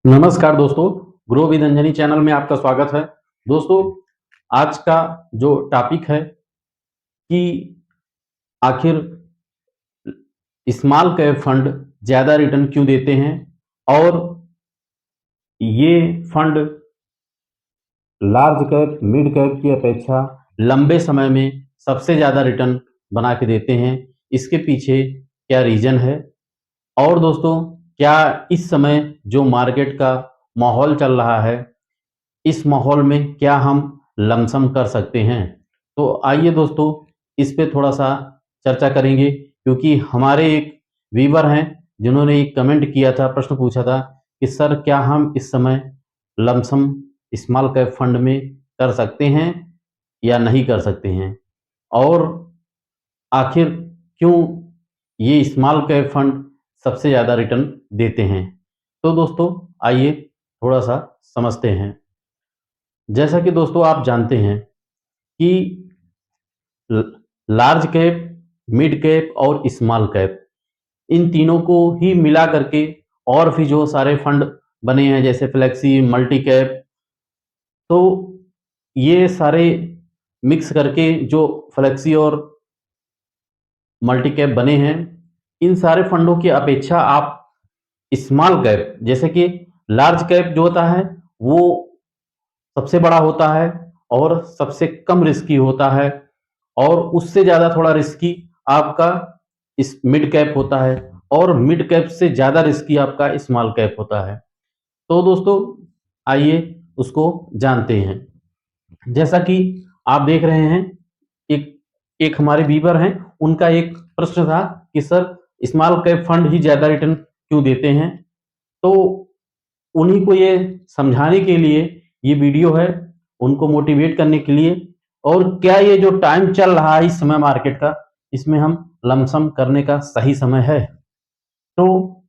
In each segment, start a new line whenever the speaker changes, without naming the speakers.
नमस्कार दोस्तों, grow with Anjani channel में आपका स्वागत है। दोस्तों, आज का जो टॉपिक है कि आखिर स्मॉल कैप फंड ज़्यादा रिटर्न क्यों देते हैं और ये fund large cap, mid cap की अपेक्षा लंबे समय में सबसे ज़्यादा रिटर्न बना के देते हैं। इसके पीछे क्या रीज़न है? और दोस्तों, क्या इस समय जो मार्केट का माहौल चल रहा है, इस माहौल में क्या हम लमसम कर सकते हैं? तो आइए दोस्तों, इस पे थोड़ा-सा चर्चा करेंगे, क्योंकि हमारे एक व्यूअर हैं जिन्होंने एक कमेंट किया था, प्रश्न पूछा था कि सर क्या हम इस समय लमसम स्मॉल कैप फंड में कर सकते हैं या नहीं कर सकते हैं? और आखिर क्यों ये स्मॉल कैप फंड सबसे ज़्यादा रिटर्न देते हैं? तो दोस्तों, आइए थोड़ा-सा समझते हैं। जैसा कि दोस्तों आप जानते हैं कि ल लार्ज कैप, मिड कैप और स्मॉल कैप, इन तीनों को ही मिला करके और भी जो सारे फंड बने हैं, जैसे फ्लेक्सी, मल्टी कैप, तो ये सारे मिक्स करके जो फ्लेक्सी और मल्टी कैप बने हैं, इन सारे फंडों की अपेक्षा आप स्मॉल कैप, जैसे कि लार्ज कैप जो होता है वो सबसे बड़ा होता है और सबसे कम रिस्की होता है, और उससे ज़्यादा थोड़ा रिस्की आपका इस मिड कैप होता है, और मिड कैप से ज़्यादा रिस्की आपका स्मॉल कैप होता है। तो दोस्तों, आइए उसको जानते हैं। जैसा कि आप देख रहे हैं, एक एक हमारे व्यूअर हैं, उनका एक प्रश्न था कि सर स्मॉल कैप फंड ही ज़्यादा रिटर्न क्यों देते हैं? तो उन्हीं को ये समझाने के लिए ये वीडियो है, उनको मोटिवेट करने के लिए। और क्या ये जो टाइम चल रहा है इस समय मार्केट का, इसमें हम लमसम करने का सही समय है? तो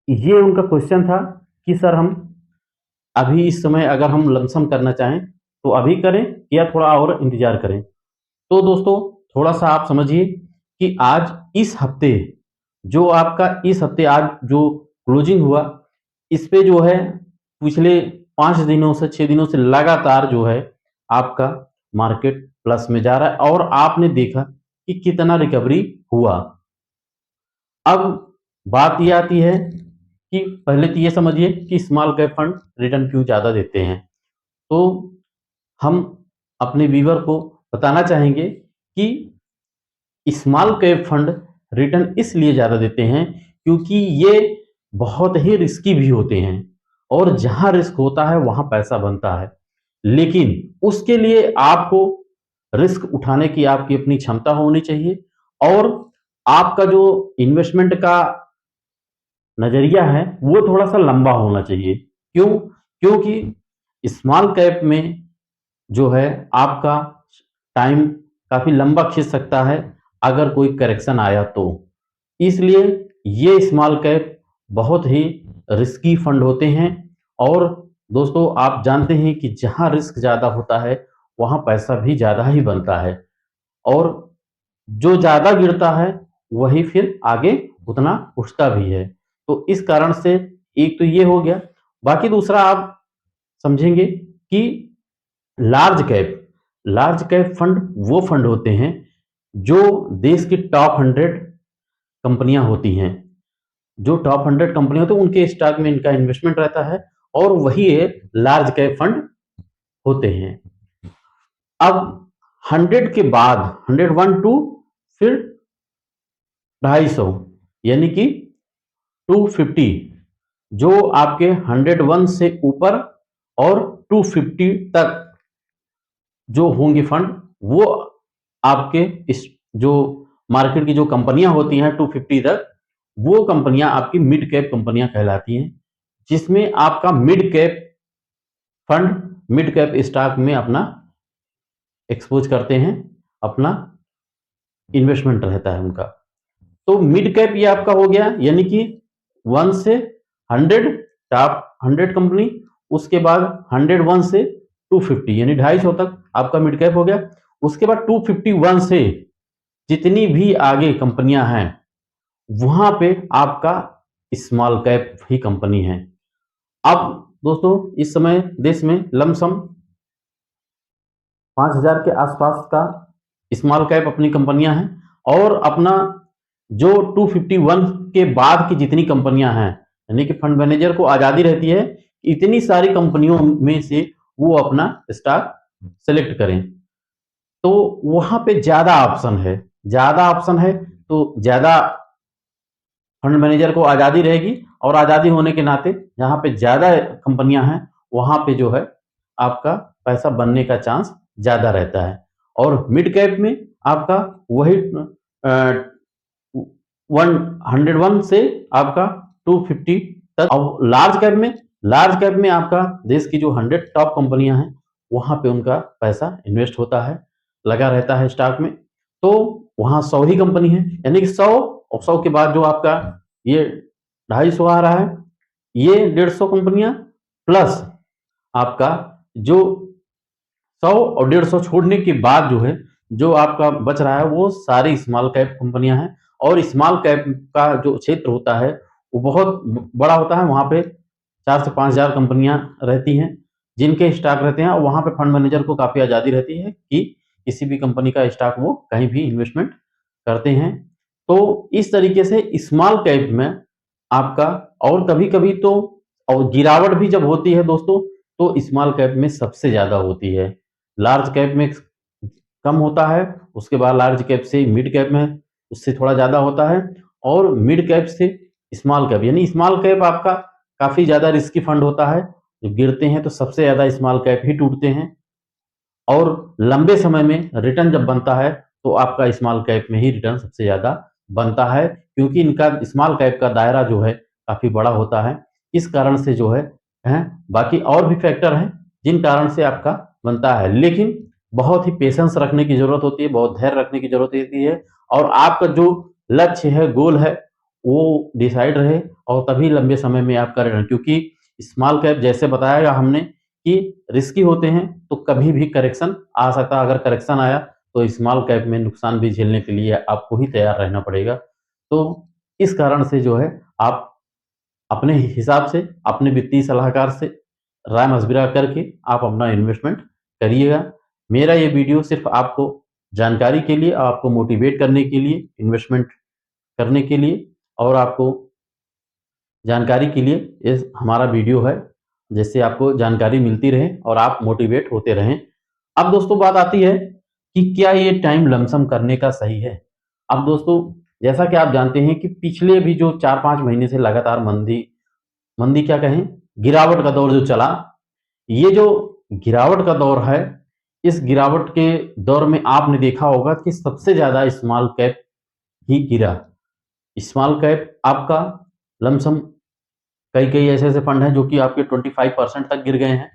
ये उनका क्वेश्चन था कि सर हम अभी इस समय अगर हम लमसम करना चाहें तो अभी करें या थोड़ा और इंतजार करें? तो दोस्तों, थोड़ा-सा आप समझिए कि आज इस हफ्ते, जो आपका इस हफ्ते आज जो क्लोजिंग हुआ, इस पे जो है पिछले 5 दिनों से 6 दिनों से लगातार जो है आपका मार्केट प्लस में जा रहा है, और आपने देखा कि कितना रिकवरी हुआ। अब बात ये आती है कि पहले तो ये समझिए कि स्मॉल कैप फंड रिटर्न क्यों ज़्यादा देते हैं। तो हम अपने व्यूअर को बताना चाहेंगे कि स्मॉल कैप फंड रिटर्न इसलिए ज़्यादा देते हैं क्योंकि ये बहुत ही रिस्की भी होते हैं, और जहाँ रिस्क होता है वहाँ पैसा बनता है। लेकिन उसके लिए आपको रिस्क उठाने की आपकी अपनी क्षमता होनी चाहिए, और आपका जो इन्वेस्टमेंट का नज़रिया है वो थोड़ा-सा लंबा होना चाहिए। क्यों? क्योंकि स्मॉल कैप में जो है आपका टाइम काफ़ी लंबा खींच सकता है अगर कोई करेक्शन आया तो। इसलिए ये स्मॉल कैप बहुत ही रिस्की फंड होते हैं, और दोस्तों आप जानते हैं कि जहाँ रिस्क ज़्यादा होता है वहाँ पैसा भी ज़्यादा ही बनता है, और जो ज़्यादा गिरता है वही फिर आगे उतना उठता भी है। तो इस कारण से एक तो ये हो गया। बाकी दूसरा आप समझेंगे कि लार्ज कैप फंड वो फंड होते हैं जो देश की टॉप 100 कंपनियां होती हैं। जो टॉप 100 कंपनियां होती हैं उनके स्टॉक में इनका इन्वेस्टमेंट रहता है, और वही लार्ज कैप फंड होते हैं। अब 100 के बाद 101 टू फिर 250, यानी कि 250, जो आपके 101 से ऊपर और 250 तक जो होंगे फंड, वो आपके इस जो मार्केट की जो कंपनियां होती हैं 250 तक, वो कंपनियां आपकी मिड कैप कंपनियां कहलाती हैं, जिसमें आपका mid cap fund mid cap stock में अपना एक्सपोज करते हैं, अपना इन्वेस्टमेंट रहता है उनका। तो मिड कैप ये आपका हो गया, यानी कि 1 से 100, टॉप 100 कंपनी, उसके बाद 101 से 250 यानी 250 तक आपका मिड कैप हो गया। उसके बाद 251 से जितनी भी आगे कंपनियां हैं वहां पे आपका स्मॉल कैप ही कंपनी है। अब दोस्तों इस समय देश में लमसम 5000 के आसपास का स्मॉल कैप अपनी कंपनियां हैं, और अपना जो 251 के बाद की जितनी कंपनियां हैं, यानी कि फंड मैनेजर को आजादी रहती है इतनी सारी कंपनियों में से वो अपना स्टॉक सेलेक्ट करें। तो वहां पे ज्यादा ऑप्शन है तो ज्यादा फंड मैनेजर को आजादी रहेगी, और आजादी होने के नाते जहां पे ज्यादा कंपनियां हैं वहां पे जो है आपका पैसा बनने का चांस ज्यादा रहता है। और मिड कैप में आपका वही 101 से आपका 250 तक। और लार्ज कैप में आपका देश की जो 100 टॉप कंपनियां हैं वहां पे उनका पैसा इन्वेस्ट होता है, लगा रहता है स्टॉक में। तो वहां 100 ही कंपनी है, यानी कि 100 और 100 के बाद जो आपका ये 250 आ रहा है, ये 150 कंपनियां प्लस आपका जो 100 और 150 छोड़ने के बाद जो है जो आपका बच रहा है वो सारी स्मॉल कैप कंपनियां हैं। और स्मॉल कैप का जो क्षेत्र होता है वो बहुत बड़ा होता है, वहां पे 4 से 5 हजार कंपनियां रहती हैं जिनके स्टॉक रहते हैं, और वहां पे फंड मैनेजर को काफी आजादी रहती है कि किसी भी कंपनी का स्टॉक वो कहीं भी इन्वेस्टमेंट करते हैं। तो इस तरीके से स्मॉल कैप में आपका, और कभी कभी तो और गिरावट भी जब होती है दोस्तों तो स्मॉल कैप में सबसे ज्यादा होती है, लार्ज कैप में कम होता है, उसके बाद लार्ज कैप से मिड कैप में उससे थोड़ा ज्यादा होता है, और मिड कैप से स्मॉल कैप, यानी स्मॉल कैप आपका काफी ज्यादा रिस्की फंड होता है। जब गिरते हैं तो सबसे ज्यादा स्मॉल कैप ही टूटते हैं, और लंबे समय में रिटर्न जब बनता है तो आपका स्मॉल कैप में ही रिटर्न सबसे ज्यादा बनता है, क्योंकि इनका स्मॉल कैप का दायरा जो है काफी बड़ा होता है। इस कारण से जो है बाकी और भी फैक्टर हैं जिन कारण से आपका बनता है, लेकिन बहुत ही पेशेंस रखने की जरूरत होती है, बहुत धैर्य रखने की जरूरत होती है, और आपका जो लक्ष्य है, गोल है, वो डिसाइड रहे, और तभी लंबे समय में आपका रिटर्न, क्योंकि स्मॉल कैप जैसे बताया हमने कि रिस्की होते हैं तो कभी भी करेक्शन आ सकता है। अगर करेक्शन आया तो स्मॉल कैप में नुकसान भी झेलने के लिए आपको ही तैयार रहना पड़ेगा। तो इस कारण से जो है आप अपने हिसाब से अपने वित्तीय सलाहकार से राय मशविरा करके आप अपना इन्वेस्टमेंट करिएगा। मेरा ये वीडियो सिर्फ आपको जानकारी के लिए, आपको मोटिवेट करने के लिए, इन्वेस्टमेंट करने के लिए, और आपको जानकारी के लिए ये हमारा वीडियो है, जिससे आपको जानकारी मिलती रहे और आप मोटिवेट होते रहें। अब दोस्तों बात आती है कि क्या ये टाइम लमसम करने का सही है। अब दोस्तों जैसा कि आप जानते हैं कि पिछले भी जो 4-5 महीने से लगातार मंदी मंदी क्या कहें, गिरावट का दौर जो चला, ये जो गिरावट का दौर है, इस गिरावट के दौर में आपने देखा होगा कि सबसे ज्यादा स्मॉल कैप ही गिरा। स्मॉल कैप आपका लमसम कई कई ऐसे ऐसे फंड हैं जो कि आपके 25% तक गिर गए हैं,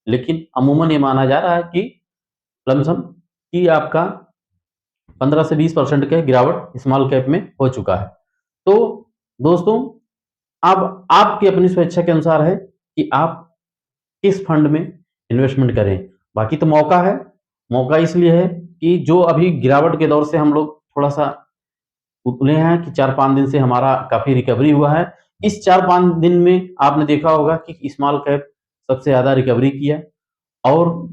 लेकिन अमूमन ये माना जा रहा है कि लमसम कि आपका 15 से 20% का गिरावट स्मॉल कैप में हो चुका है। तो दोस्तों अब आपकी अपनी स्वेच्छा के अनुसार है कि आप किस फंड में इन्वेस्टमेंट करें। बाकी तो मौका इसलिए है कि जो अभी गिरावट के दौर से हम लोग थोड़ा सा उतले हैं कि 4-5 दिन से हमारा काफी रिकवरी हुआ है। इस 4-5 दिन में आपने देखा होगा कि स्मॉल कैप सबसे ज्यादा रिकवरी किया, और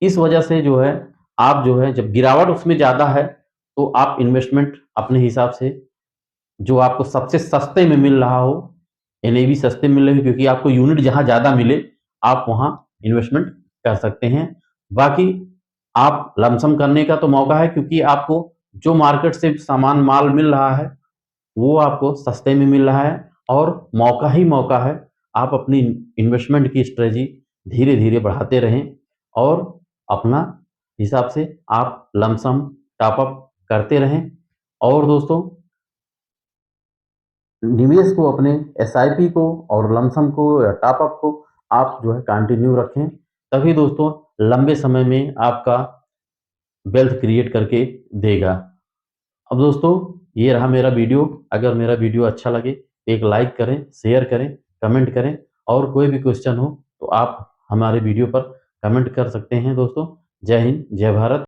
इस वजह से जो है आप जो है जब गिरावट उसमें ज्यादा है तो आप इन्वेस्टमेंट अपने हिसाब से जो आपको सबसे सस्ते में मिल रहा हो, एनएवी सस्ते मिल रही हो क्योंकि आपको यूनिट जहां ज्यादा मिले आप वहां इन्वेस्टमेंट कर सकते हैं। बाकी आप लमसम करने का तो मौका है, क्योंकि आपको जो मार्केट से सामान माल मिल रहा है वो आपको सस्ते में मिल रहा है, और मौका ही मौका है। आप अपनी इन्वेस्टमेंट की स्ट्रेटजी धीरे धीरे बढ़ाते रहें, और अपना हिसाब से आप लमसम टॉप अप करते रहें। और दोस्तों निवेश को अपने एसआईपी को और लमसम को या टॉप अप को आप जो है कंटिन्यू रखें, तभी दोस्तों लंबे समय में आपका वेल्थ क्रिएट करके देगा। अब दोस्तों ये रहा मेरा वीडियो। अगर मेरा वीडियो अच्छा लगे एक लाइक करें, शेयर करें, कमेंट करें, और कोई भी क्वेश्चन हो तो आप हमारे वीडियो पर कमेंट कर सकते हैं दोस्तों। जय हिंद, जय भारत।